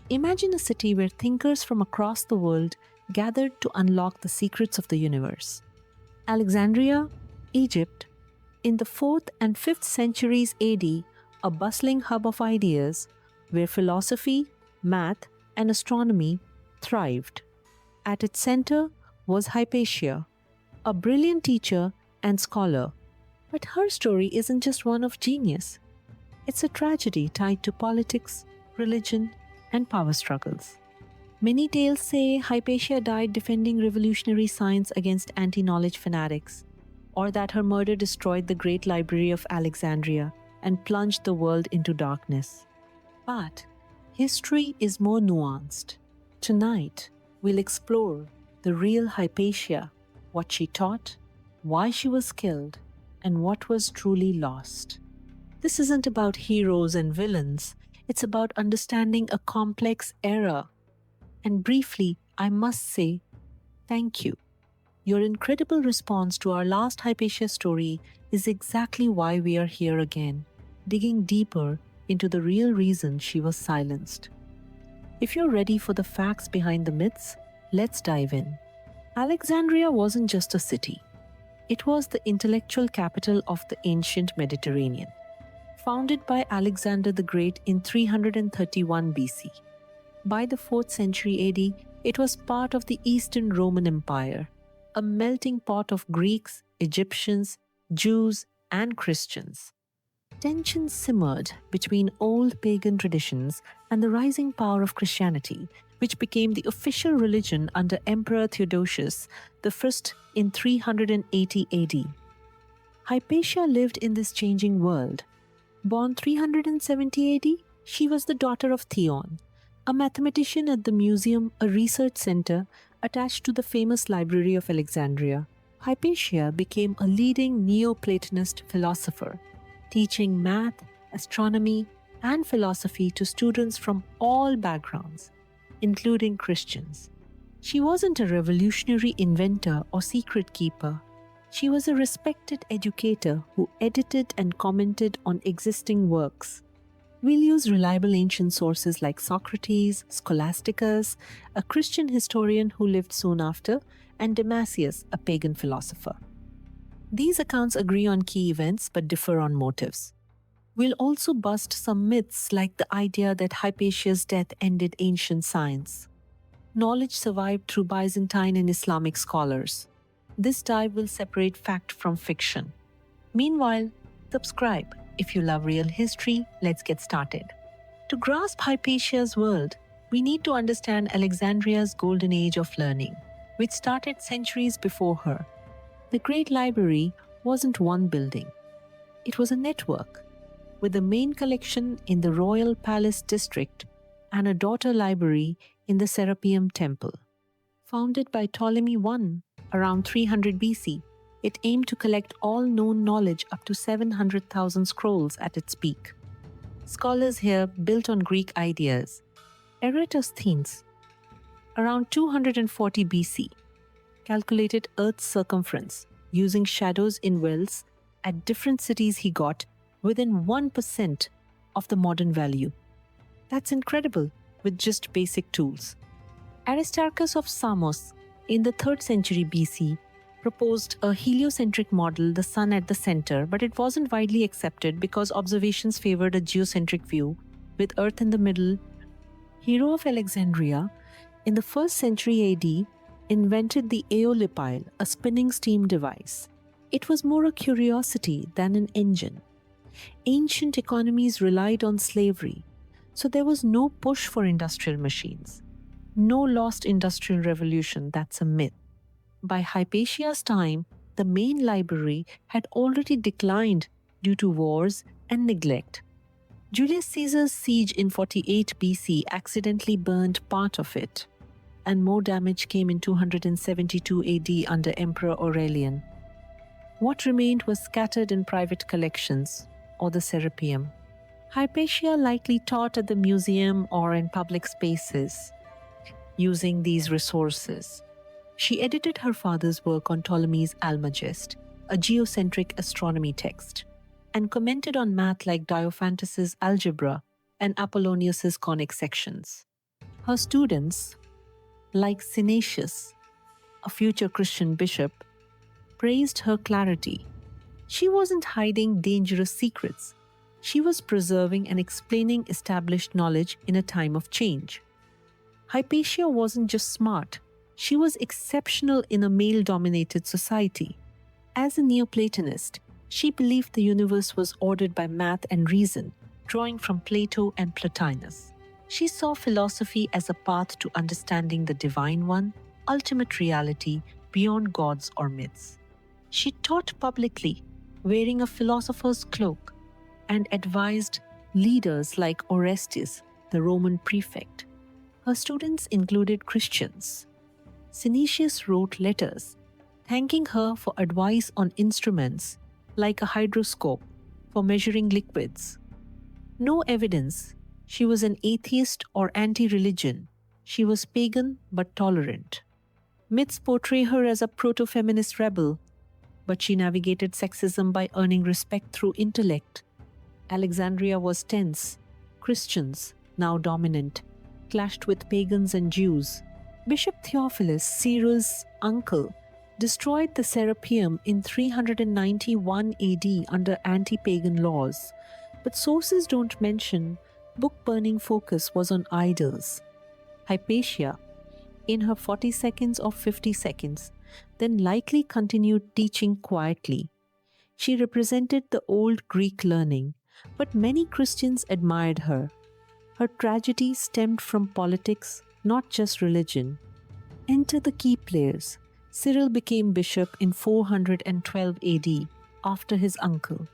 Imagine a city where thinkers from across the world gathered to unlock the secrets of the universe. Alexandria, Egypt, in the 4th and 5th centuries AD, a bustling hub of ideas where philosophy, math, and astronomy thrived. At its center was Hypatia, a brilliant teacher and scholar. But her story isn't just one of genius, it's a tragedy tied to politics, religion, and power struggles. Many tales say Hypatia died defending revolutionary science against anti knowledge fanatics, or that her murder destroyed the great Library of Alexandria and plunged the world into darkness. But history is more nuanced. Tonight, we'll explore the real Hypatia, what she taught, why she was killed, and what was truly lost. This isn't about heroes and villains, it's about understanding a complex era. And briefly, I must say, thank you. Your incredible response to our last Hypatia story is exactly why we are here again, digging deeper into the real reason she was silenced. If you're ready for the facts behind the myths, let's dive in. Alexandria wasn't just a city. It was the intellectual capital of the ancient Mediterranean. Founded by Alexander the Great in 331 BC. By the 4th century AD, it was part of the Eastern Roman Empire, a melting pot of Greeks, Egyptians, Jews, and Christians. Tensions simmered between old pagan traditions and the rising power of Christianity, which became the official religion under Emperor Theodosius I in 380 AD. Hypatia lived in this changing world. Born 370 AD, she was the daughter of Theon, a mathematician at the museum, a research center attached to the famous Library of Alexandria. Hypatia became a leading Neoplatonist philosopher, teaching math, astronomy, and philosophy to students from all backgrounds, including Christians. She wasn't a revolutionary inventor or secret keeper. She was a respected educator who edited and commented on existing works. We'll use reliable ancient sources like Socrates, Scholasticus, a Christian historian who lived soon after, and Damascius, a pagan philosopher. These accounts agree on key events but differ on motives. We'll also bust some myths like the idea that Hypatia's death ended ancient science. Knowledge survived through Byzantine and Islamic scholars. This dive will separate fact from fiction. Meanwhile, subscribe. If you love real history, let's get started. To grasp Hypatia's world, we need to understand Alexandria's golden age of learning, which started centuries before her. The Great Library wasn't one building. It was a network, with the main collection in the Royal Palace district and a daughter library in the Serapeum Temple. Founded by Ptolemy I around 300 BC, it aimed to collect all known knowledge up to 700,000 scrolls at its peak. Scholars here built on Greek ideas. Eratosthenes, around 240 BC, calculated Earth's circumference using shadows in wells at different cities he got within 1% of the modern value. That's incredible with just basic tools. Aristarchus of Samos, in the 3rd century BC, proposed a heliocentric model, the sun at the center, but it wasn't widely accepted because observations favored a geocentric view, with Earth in the middle. Hero of Alexandria, in the 1st century AD, invented the aeolipile, a spinning steam device. It was more a curiosity than an engine. Ancient economies relied on slavery, so there was no push for industrial machines. No lost industrial revolution, that's a myth. By Hypatia's time, the main library had already declined due to wars and neglect. Julius Caesar's siege in 48 BC accidentally burned part of it, and more damage came in 272 AD under Emperor Aurelian. What remained was scattered in private collections, or the Serapeum. Hypatia likely taught at the museum or in public spaces, using these resources. She edited her father's work on Ptolemy's Almagest, a geocentric astronomy text, and commented on math like Diophantus's algebra and Apollonius's conic sections. Her students, like Synesius, a future Christian bishop, praised her clarity. She wasn't hiding dangerous secrets. She was preserving and explaining established knowledge in a time of change. Hypatia wasn't just smart, she was exceptional in a male-dominated society. As a Neoplatonist, she believed the universe was ordered by math and reason, drawing from Plato and Plotinus. She saw philosophy as a path to understanding the Divine One, ultimate reality beyond gods or myths. She taught publicly, wearing a philosopher's cloak, and advised leaders like Orestes, the Roman prefect. Her students included Christians. Synesius wrote letters, thanking her for advice on instruments like a hydroscope for measuring liquids. No evidence she was an atheist or anti-religion. She was pagan but tolerant. Myths portray her as a proto-feminist rebel, but she navigated sexism by earning respect through intellect. Alexandria was tense. Christians, now dominant, clashed with pagans and Jews. Bishop Theophilus, Cyril's uncle, destroyed the Serapeum in 391 AD under anti-pagan laws, but sources don't mention book-burning focus was on idols. Hypatia, in her 40 seconds or 50 seconds, then likely continued teaching quietly. She represented the old Greek learning, but many Christians admired her. Her tragedy stemmed from politics, not just religion. Enter the key players. Cyril became bishop in 412 AD after his uncle.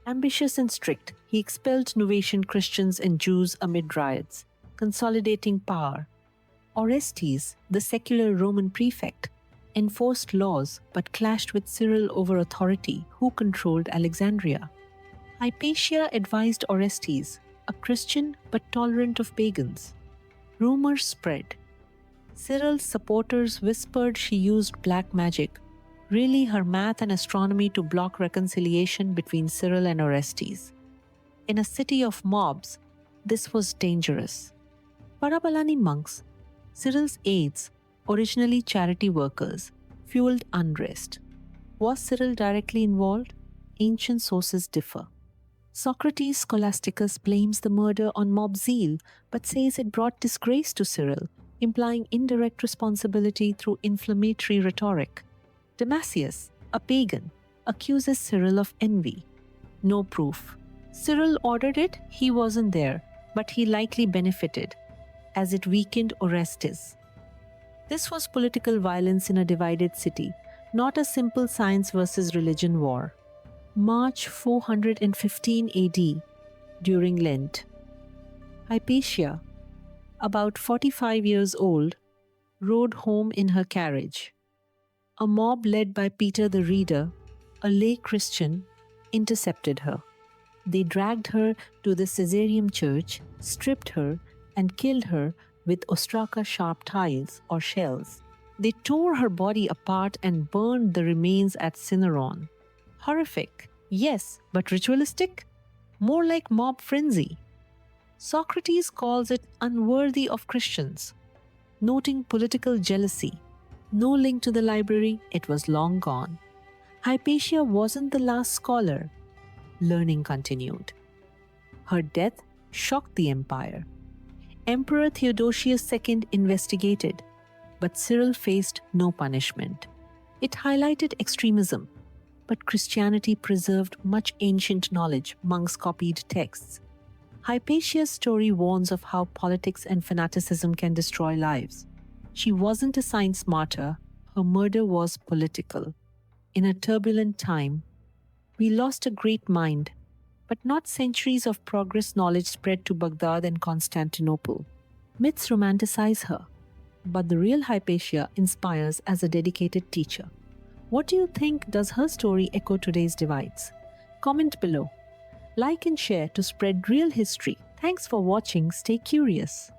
Ambitious and strict, he expelled Novatian Christians and Jews amid riots, consolidating power. Orestes, the secular Roman prefect, enforced laws but clashed with Cyril over authority, who controlled Alexandria. Hypatia advised Orestes, a Christian but tolerant of pagans. Rumors spread. Cyril's supporters whispered she used black magic, really her math and astronomy to block reconciliation between Cyril and Orestes. In a city of mobs, this was dangerous. Parabalani monks, Cyril's aides, originally charity workers, fueled unrest. Was Cyril directly involved? Ancient sources differ. Socrates, Scholasticus blames the murder on mob zeal, but says it brought disgrace to Cyril, implying indirect responsibility through inflammatory rhetoric. Damascius, a pagan, accuses Cyril of envy. No proof. Cyril ordered it, he wasn't there, but he likely benefited, as it weakened Orestes. This was political violence in a divided city, not a simple science versus religion war. March 415 AD, during Lent. Hypatia, about 45 years old, rode home in her carriage. A mob led by Peter the Reader, a lay Christian, intercepted her. They dragged her to the Caesareum church, stripped her, and killed her with ostraka sharp tiles or shells. They tore her body apart and burned the remains at Cinaron. Horrific, yes, but ritualistic? More like mob frenzy. Socrates calls it unworthy of Christians, noting political jealousy. No link to the library, it was long gone. Hypatia wasn't the last scholar. Learning continued. Her death shocked the empire. Emperor Theodosius II investigated, but Cyril faced no punishment. It highlighted extremism, but Christianity preserved much ancient knowledge. Monks copied texts. Hypatia's story warns of how politics and fanaticism can destroy lives. She wasn't a science martyr, her murder was political. In a turbulent time, we lost a great mind, but not centuries of progress knowledge spread to Baghdad and Constantinople. Myths romanticize her, but the real Hypatia inspires as a dedicated teacher. What do you think? Does her story echo today's divides? Comment below. Like and share to spread real history. Thanks for watching. Stay curious.